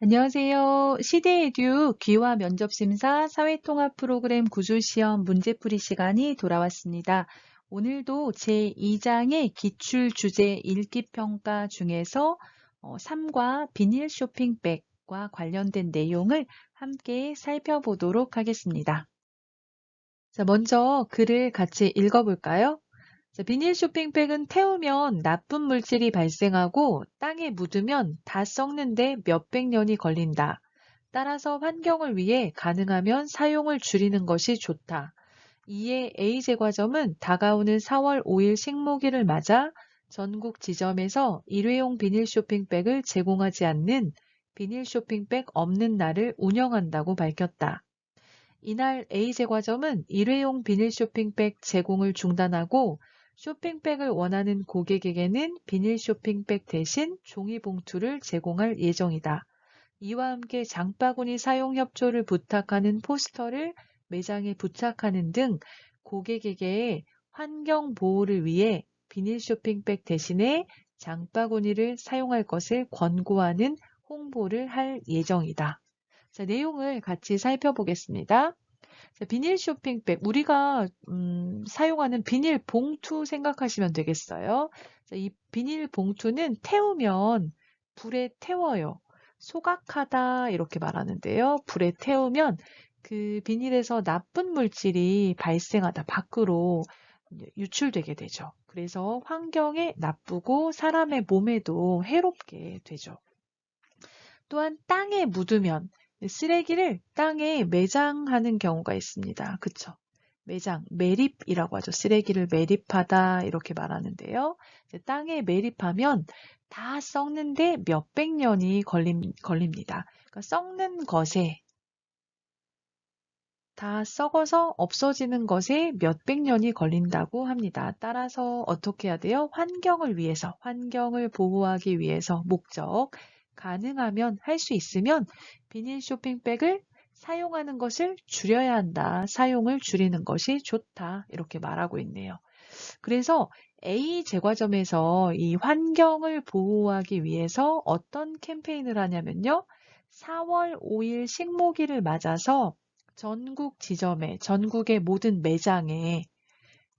안녕하세요. 시대에듀 귀화 면접심사 사회통합 프로그램 구조시험 문제풀이 시간이 돌아왔습니다. 오늘도 제2장의 기출주제 읽기평가 중에서 3과 비닐 쇼핑백과 관련된 내용을 함께 살펴보도록 하겠습니다. 자, 먼저 글을 같이 읽어볼까요? 자, 비닐 쇼핑백은 태우면 나쁜 물질이 발생하고 땅에 묻으면 다 썩는데 몇백 년이 걸린다. 따라서 환경을 위해 가능하면 사용을 줄이는 것이 좋다. 이에 A제과점은 다가오는 4월 5일 식목일을 맞아 전국 지점에서 일회용 비닐 쇼핑백을 제공하지 않는 비닐 쇼핑백 없는 날을 운영한다고 밝혔다. 이날 A제과점은 일회용 비닐 쇼핑백 제공을 중단하고 쇼핑백을 원하는 고객에게는 비닐 쇼핑백 대신 종이봉투를 제공할 예정이다. 이와 함께 장바구니 사용 협조를 부탁하는 포스터를 매장에 부착하는 등 고객에게 환경 보호를 위해 비닐 쇼핑백 대신에 장바구니를 사용할 것을 권고하는 홍보를 할 예정이다. 자, 내용을 같이 살펴보겠습니다. 자, 비닐 쇼핑백, 우리가 사용하는 비닐 봉투 생각하시면 되겠어요. 자, 이 비닐 봉투는 태우면 불에 태워요. 소각하다 이렇게 말하는데요. 불에 태우면 그 비닐에서 나쁜 물질이 발생하다 밖으로 유출되게 되죠. 그래서 환경에 나쁘고 사람의 몸에도 해롭게 되죠. 또한 땅에 묻으면 쓰레기를 땅에 매장하는 경우가 있습니다. 그쵸? 매장, 매립이라고 하죠. 쓰레기를 매립하다 이렇게 말하는데요. 땅에 매립하면 다 썩는데 몇백 년이 걸립니다. 그러니까 썩는 것에 다 썩어서 없어지는 것에 몇백 년이 걸린다고 합니다. 따라서 어떻게 해야 돼요? 환경을 위해서, 환경을 보호하기 위해서 목적, 가능하면 할 수 있으면 비닐 쇼핑백을 사용하는 것을 줄여야 한다. 사용을 줄이는 것이 좋다. 이렇게 말하고 있네요. 그래서 A 제과점에서 이 환경을 보호하기 위해서 어떤 캠페인을 하냐면요. 4월 5일 식목일을 맞아서 전국 지점에, 전국의 모든 매장에,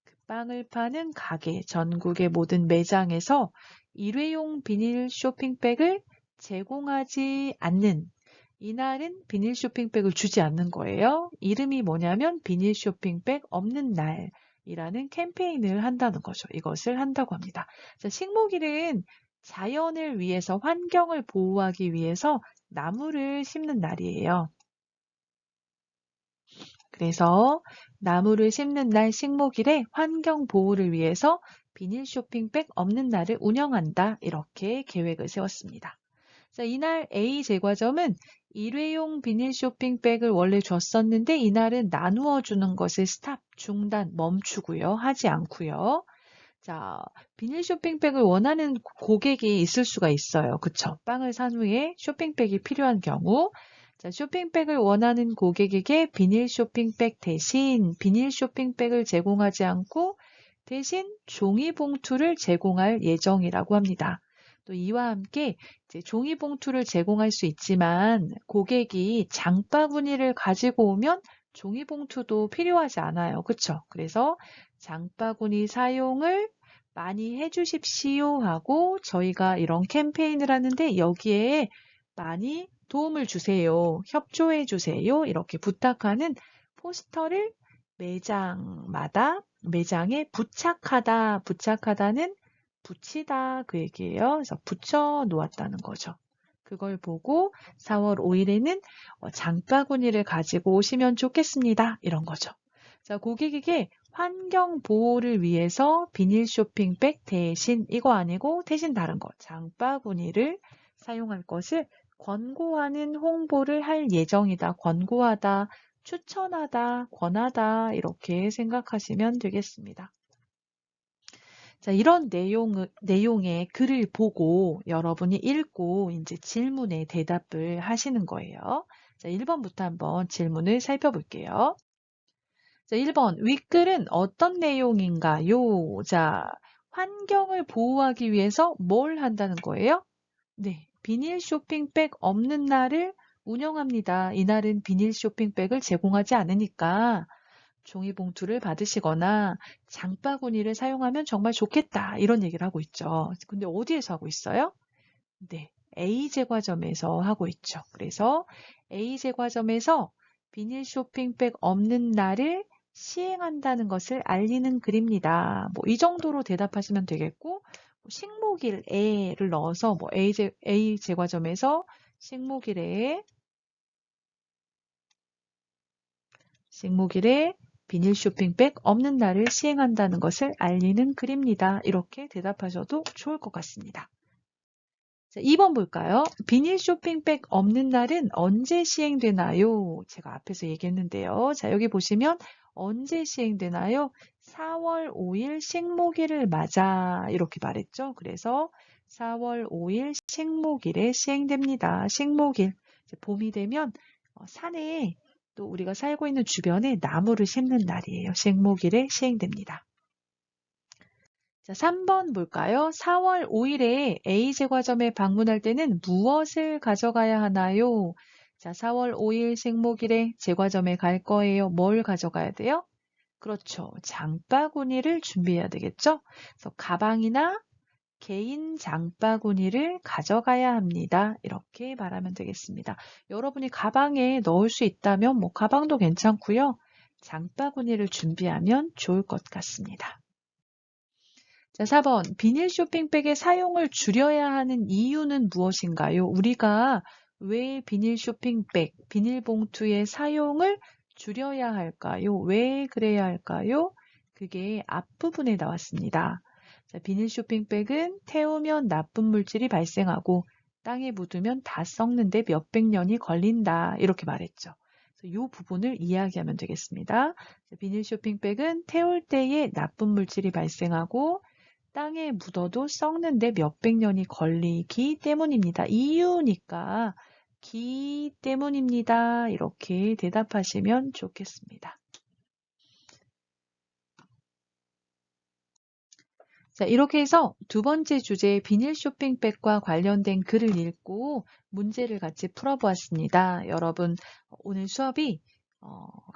그 빵을 파는 가게, 전국의 모든 매장에서 일회용 비닐 쇼핑백을 제공하지 않는, 이날은 비닐 쇼핑백을 주지 않는 거예요. 이름이 뭐냐면 비닐 쇼핑백 없는 날이라는 캠페인을 한다는 거죠. 이것을 한다고 합니다. 자, 식목일은 자연을 위해서, 환경을 보호하기 위해서 나무를 심는 날이에요. 그래서 나무를 심는 날 식목일에 환경 보호를 위해서 비닐 쇼핑백 없는 날을 운영한다. 이렇게 계획을 세웠습니다. 자, 이날 A 제과점은 일회용 비닐 쇼핑백을 원래 줬었는데 이날은 나누어 주는 것을 스탑, 중단, 멈추고요. 하지 않고요. 자, 비닐 쇼핑백을 원하는 고객이 있을 수가 있어요. 그쵸? 빵을 산 후에 쇼핑백이 필요한 경우 자, 쇼핑백을 원하는 고객에게 비닐 쇼핑백 대신 비닐 쇼핑백을 제공하지 않고 대신 종이봉투를 제공할 예정이라고 합니다. 또 이와 함께 이제 종이봉투를 제공할 수 있지만 고객이 장바구니를 가지고 오면 종이봉투도 필요하지 않아요. 그쵸? 그래서 장바구니 사용을 많이 해주십시오 하고 저희가 이런 캠페인을 하는데 여기에 많이 도움을 주세요. 협조해 주세요. 이렇게 부탁하는 포스터를 매장마다 매장에 부착하다. 부착하다는 붙이다 그 얘기예요. 그래서 붙여 놓았다는 거죠. 그걸 보고 4월 5일에는 장바구니를 가지고 오시면 좋겠습니다. 이런 거죠. 자, 고객에게 환경 보호를 위해서 비닐 쇼핑백 대신 이거 아니고 대신 다른 거 장바구니를 사용할 것을 권고하는 홍보를 할 예정이다. 권고하다, 추천하다, 권하다 이렇게 생각하시면 되겠습니다. 자, 이런 내용의 글을 보고 여러분이 읽고 이제 질문에 대답을 하시는 거예요. 자, 1번부터 한번 질문을 살펴볼게요. 자, 1번. 윗글은 어떤 내용인가요? 자, 환경을 보호하기 위해서 뭘 한다는 거예요? 네. 비닐 쇼핑백 없는 날을 운영합니다. 이날은 비닐 쇼핑백을 제공하지 않으니까 종이봉투를 받으시거나 장바구니를 사용하면 정말 좋겠다. 이런 얘기를 하고 있죠. 근데 어디에서 하고 있어요? 네, A제과점에서 하고 있죠. 그래서 A제과점에서 비닐 쇼핑백 없는 날을 시행한다는 것을 알리는 글입니다. 뭐 이 정도로 대답하시면 되겠고, 식목일에를 넣어서 뭐 A제과점에서 식목일에 비닐 쇼핑백 없는 날을 시행한다는 것을 알리는 글입니다. 이렇게 대답하셔도 좋을 것 같습니다. 자, 2번 볼까요? 비닐 쇼핑백 없는 날은 언제 시행되나요? 제가 앞에서 얘기했는데요. 자, 여기 보시면 언제 시행되나요? 4월 5일 식목일을 맞아 이렇게 말했죠. 그래서 4월 5일 식목일에 시행됩니다. 식목일. 봄이 되면 산에 또 우리가 살고 있는 주변에 나무를 심는 날이에요. 식목일에 시행됩니다. 자, 3번 볼까요? 4월 5일에 A제과점에 방문할 때는 무엇을 가져가야 하나요? 자, 4월 5일 식목일에 제과점에 갈 거예요. 뭘 가져가야 돼요? 그렇죠. 장바구니를 준비해야 되겠죠? 그래서 가방이나 개인 장바구니를 가져가야 합니다. 이렇게 말하면 되겠습니다. 여러분이 가방에 넣을 수 있다면 뭐 가방도 괜찮고요. 장바구니를 준비하면 좋을 것 같습니다. 자, 4번. 비닐 쇼핑백의 사용을 줄여야 하는 이유는 무엇인가요? 우리가 왜 비닐 쇼핑백, 비닐봉투의 사용을 줄여야 할까요? 왜 그래야 할까요? 그게 앞부분에 나왔습니다. 자, 비닐 쇼핑백은 태우면 나쁜 물질이 발생하고 땅에 묻으면 다 썩는데 몇백 년이 걸린다. 이렇게 말했죠. 이 부분을 이야기하면 되겠습니다. 자, 비닐 쇼핑백은 태울 때에 나쁜 물질이 발생하고 땅에 묻어도 썩는데 몇백 년이 걸리기 때문입니다. 이유니까 기 때문입니다. 이렇게 대답하시면 좋겠습니다. 자, 이렇게 해서 두 번째 주제 비닐 쇼핑백과 관련된 글을 읽고 문제를 같이 풀어보았습니다. 여러분, 오늘 수업이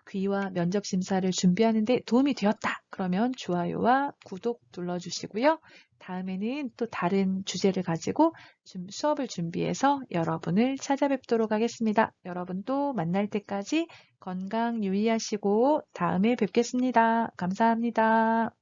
귀화 면접 심사를 준비하는 데 도움이 되었다. 그러면 좋아요와 구독 눌러주시고요. 다음에는 또 다른 주제를 가지고 수업을 준비해서 여러분을 찾아뵙도록 하겠습니다. 여러분 또 만날 때까지 건강 유의하시고 다음에 뵙겠습니다. 감사합니다.